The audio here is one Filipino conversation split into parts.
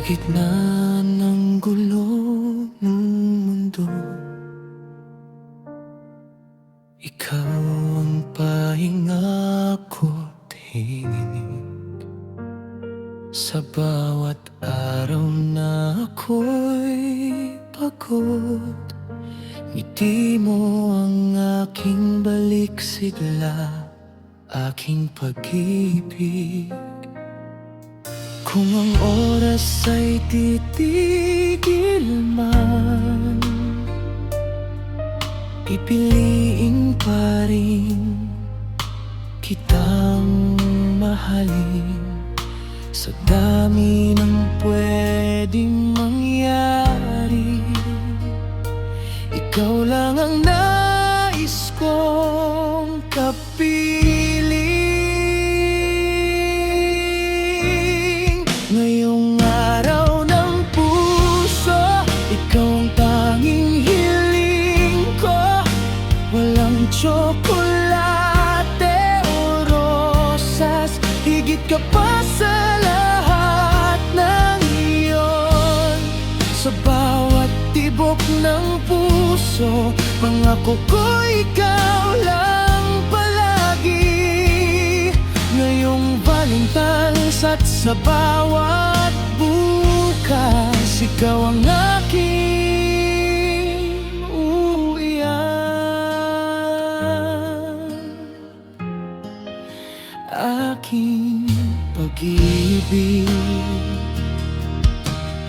gitna ng gulo ng mundo, ikaw ang pahinga ko't hingin. Sa bawat araw na ako'y pagod, ngiti mo ang aking balik sigla, aking pag-ibig. Kung ang oras ay titigil man, pipiliin pa rin kitang mahalin. Sa dami ng pwedeng mangyari, ikaw lang ang nais kong kapiling. Ngayong araw ng puso, ikaw ang tanging hiling ko. Walang tsokolate o rosas, higit ka pa sa lahat ng iyon. Sa bawat tibok ng puso, pangako ko ikaw lang palagi. Ngayong Valentine's at sa bawat bukas, ikaw ang aking uuwian. Aking pag-ibig,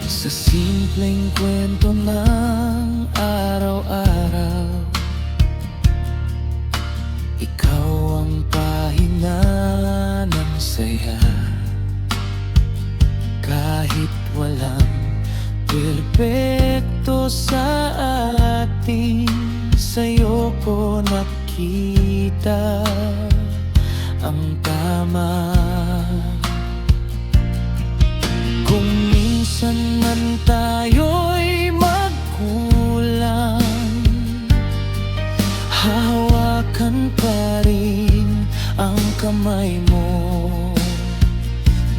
sa simpleng kwento ng araw-araw, ikaw ang pahinga ng saya. Kahit walang perpekto sa atin, sa'yo ko nakita ang tama. Kung minsan man tayo'y magkulang, hahawakan pa rin ang kamay mo.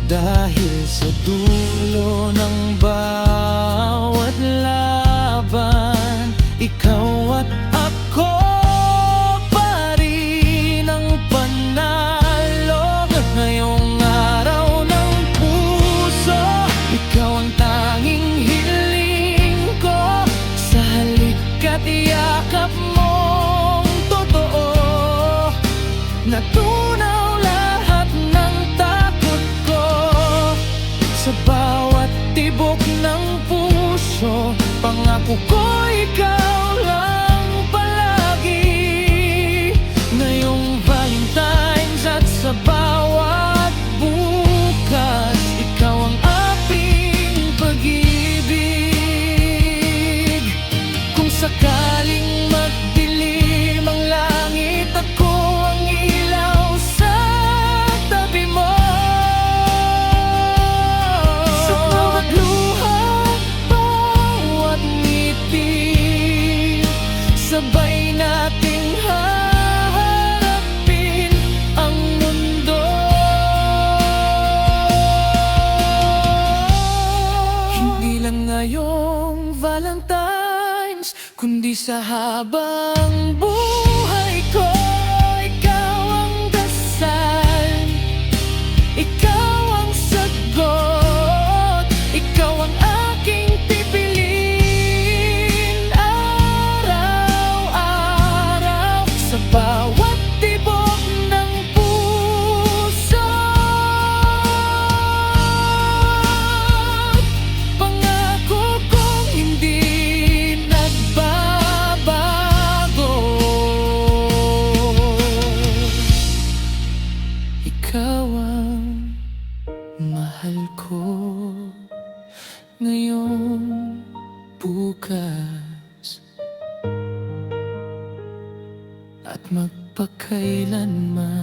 Dahil sa dulo ng bawat laban, ikaw at ako pa rin ang panalo. Ngayong araw ng puso, ikaw ang tanging hiling ko. Sa halik at yakap mong totoo, natunaw lahat ng takot ko. Sa bawat tibok ng puso, pangako ko ikaw lang palagi. Ngayong Valentine's at sa bawat bukas, ikaw ang aking pag-ibig. Kung sakaling magdilim ang langit, ako ang ilaw sa tabi mo. Sa bawat luha, bawat ngiti, sabay nating haharapin ang mundo. Hindi lang ngayong Valentine's, kundi sa habang buhay ko, ikaw ang dasal, ikaw ang sagot, ikaw ang aking pipiliin araw-araw. Sa bawat tibok ng puso, pangako kong hindi nagbabago. Ikaw ang mahal ko, ngayong bukas, at magpakailanman.